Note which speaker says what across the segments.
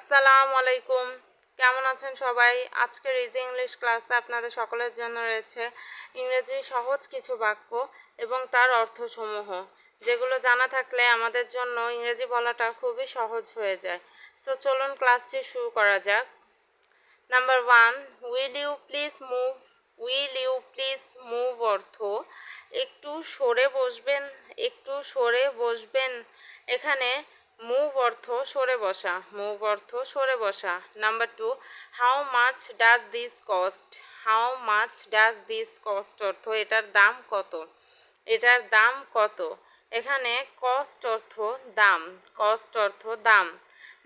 Speaker 1: আসসালামু আলাইকুম। কেমন আছেন সবাই? আজকের ইজি ইংলিশ ক্লাসে আপনাদের সকলের জন্য রয়েছে ইংরেজি সহজ কিছু বাক্য এবং তার অর্থসমূহ, যেগুলো জানা থাকলে আমাদের জন্য ইংরেজি বলাটা খুবই সহজ হয়ে যায়। সো চলুন ক্লাসটি শুরু করা যাক। Number 1, will you please move. Will you please move অর্থ একটু সরে বসবেন, একটু সরে বসবেন। এখানে মুভ অর্থ সরে বসা, মুভ অর্থ সরে বসা। Number 2, how much does this cost. How much does this cost অর্থ এটার দাম কত, এটার দাম কত। এখানে কস্ট অর্থ দাম, কস্ট অর্থ দাম।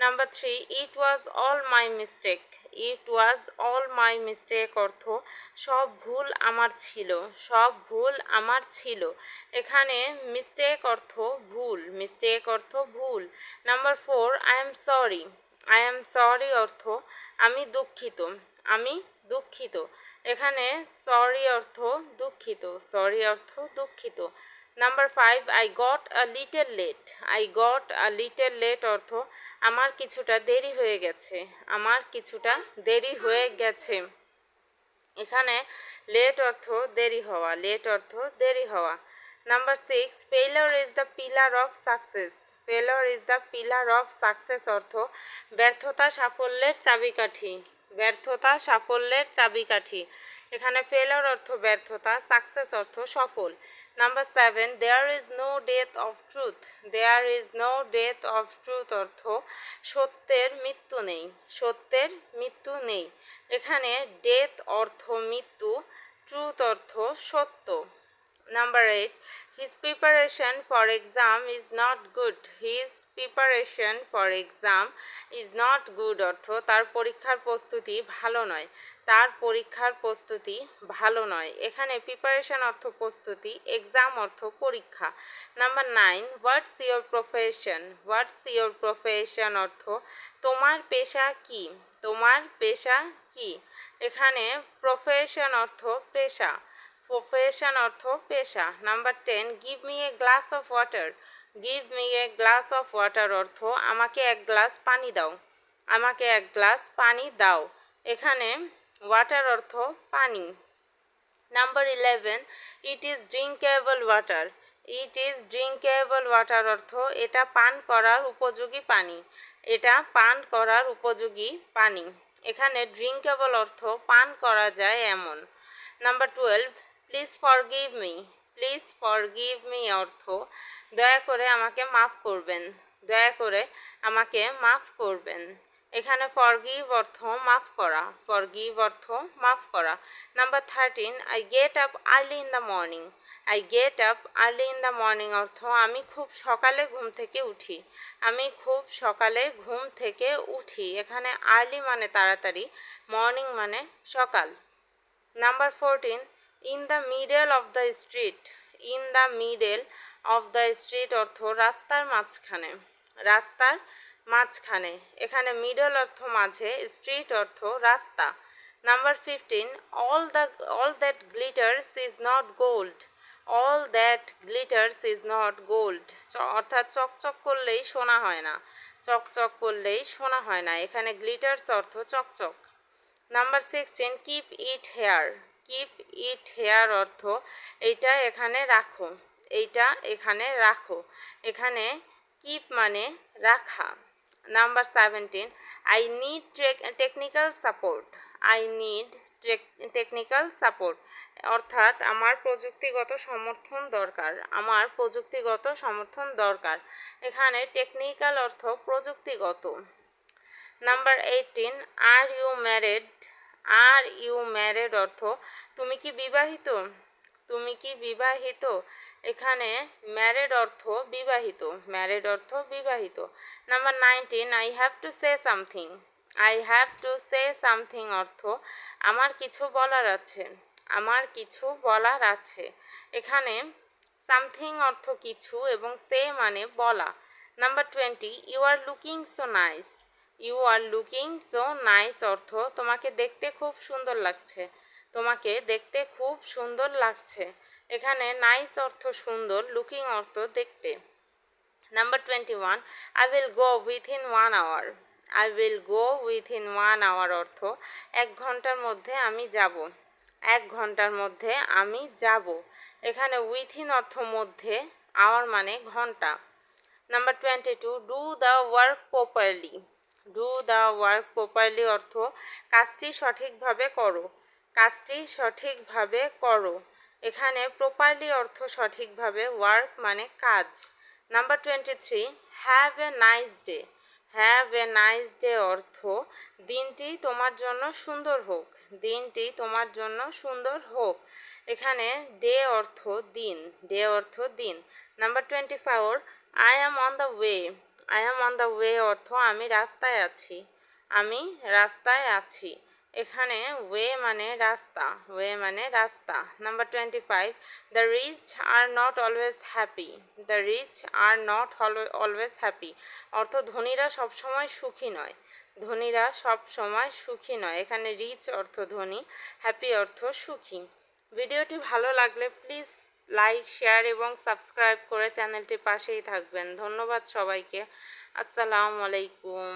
Speaker 1: Number 3, it was all my mistake. It was all my mistake অর্থ সব ভুল আমার ছিল, সব ভুল আমার ছিল। এখানে মিস্টেক অর্থ ভুল, মিস্টেক অর্থ ভুল। Number 4, I am sorry. I am sorry অর্থ আমি দুঃখিত, আমি দুঃখিত। এখানে সরি অর্থ দুঃখিত, সরি অর্থ দুঃখিত। Number 5, I got a little late. I got a little late অর্থ আমার কিছুটা দেরি হয়ে গেছে, আমার কিছুটা দেরি হয়ে গেছে। এখানে লেট অর্থ দেরি হওয়া, লেট অর্থ দেরি হওয়া। Number 6, failure is the pillar of success. Failure is the pillar of success অর্থ ব্যর্থতা সাফল্যের চাবিকাঠি, ব্যর্থতা সাফল্যের চাবিকাঠি। এখানে ফেইলিউর অর্থ ব্যর্থতা, সাকসেস অর্থ সফল। Number 7, there is no death of truth. There is no death of truth অর্থ সত্যের মৃত্যু নেই, সত্যের মৃত্যু নেই। এখানে ডেথ অর্থ মৃত্যু, ট্রুথ অর্থ সত্য। Number 8, his preparation for exam is not good. His preparation for exam is not good অর্থ তার পরীক্ষার প্রস্তুতি ভালো নয়, তার পরীক্ষার প্রস্তুতি ভালো নয়। এখানে প্রিপারেশন অর্থ প্রস্তুতি, এক্সাম অর্থ পরীক্ষা। Number 9, what's your profession. What's your profession অর্থ তোমার পেশা কি, তোমার পেশা কি। এখানে প্রফেশন অর্থ পেশা, প্রফেশন অর্থ পেশা। Number 10, give me a glass of water. Give me a glass of water অর্থ আমাকে এক গ্লাস পানি দাও, আমাকে এক গ্লাস পানি দাও। এখানে ওয়াটার অর্থ পানি। Number 11, it is drinkable water. It is drinkable water অর্থ এটা পান করার উপযোগী পানি, এটা পান করার উপযোগী পানি। এখানে ড্রিঙ্কেবল অর্থ পান করা যায় এমন। Number 12, please forgive me. Please forgive me অর্থ দয়া করে আমাকে মাফ করবেন, দয়া করে আমাকে মাফ করবেন। এখানে ফরগিভ অর্থ মাফ করা, ফরগিভ অর্থ মাফ করা। Number 13, I get up early in the morning. I get up early in the morning অর্থ আমি খুব সকালে ঘুম থেকে উঠি, আমি খুব সকালে ঘুম থেকে উঠি। এখানে আর্লি মানে তাড়াতাড়ি, মর্নিং মানে সকাল। Number 14, in the middle of the street. In the middle of the street অর্থ রাস্তার মাঝখানে, রাস্তার মাঝখানে। এখানে মিডল অর্থ মাঝে, স্ট্রিট অর্থ রাস্তা। Number 15, all that glitters is not gold. All that glitters is not gold অর্থাৎ চকচক করলেই সোনা হয় না, চকচক করলেই সোনা হয় না। এখানে গ্লিটার্স অর্থ চকচক। Number 16, keep it here. Keep it here অর্থ এইটা এখানে রাখো, এইটা এখানে রাখো। এখানে কিপ মানে রাখা। Number 17, I need technical support. I need technical support অর্থাৎ আমার প্রযুক্তিগত সমর্থন দরকার, আমার প্রযুক্তিগত সমর্থন দরকার। এখানে টেকনিক্যাল অর্থ প্রযুক্তিগত। Number 18, are you married. Are you married অর্থ তুমি কি বিবাহিত, তুমি কি বিবাহিত। এখানে ম্যারিড অর্থ বিবাহিত, ম্যারিড অর্থ বিবাহিত। Number 19, I have to say something. I have to say something অর্থ আমার কিছু বলার আছে, আমার কিছু বলার আছে। এখানে সামথিং অর্থ কিছু এবং সে মানে বলা। Number 20, you are looking so nice. You are looking so nice অর্থ তোমাকে দেখতে খুব সুন্দর লাগছে, তোমাকে দেখতে খুব সুন্দর লাগছে। এখানে নাইস অর্থ সুন্দর, লুকিং অর্থ দেখতে। Number 21, I will go within 1 hour। I will go within 1 hour অর্থ 1 ঘন্টার মধ্যে আমি যাব। 1 ঘন্টার মধ্যে আমি যাব। এখানে উইথিন অর্থ মধ্যে, আওয়ার মানে ঘন্টা। Number 22, do the work properly. Do the work properly অর্থ কাজটি সঠিকভাবে করো। কাজটি সঠিকভাবে করো। এখানে প্রপারলি অর্থ সঠিকভাবে, ওয়ার্ক মানে কাজ। Number 23, have a nice day. Have a nice day অর্থ দিনটি তোমার জন্য সুন্দর হোক। দিনটি তোমার জন্য সুন্দর হোক। এখানে ডে অর্থ দিন। ডে অর্থ দিন। Number 24, I am on the way. I am on the way অর্থ আমি রাস্তায় আছি। আমি রাস্তায় আছি। এখানে ওয়ে মানে রাস্তা। ওয়ে মানে রাস্তা। Number 25, the rich are not always happy. The rich are not always happy অর্থ ধনীরা সবসময় সুখী নয়। ধনীরা সবসময় সুখী নয়। এখানে রিচ অর্থ ধনী, হ্যাপি অর্থ সুখী। ভিডিওটি ভালো লাগলে প্লিজ লাইক, শেয়ার এবং সাবস্ক্রাইব করে চ্যানেলটির পাশেই থাকবেন। ধন্যবাদ সবাইকে। আসসালামু আলাইকুম।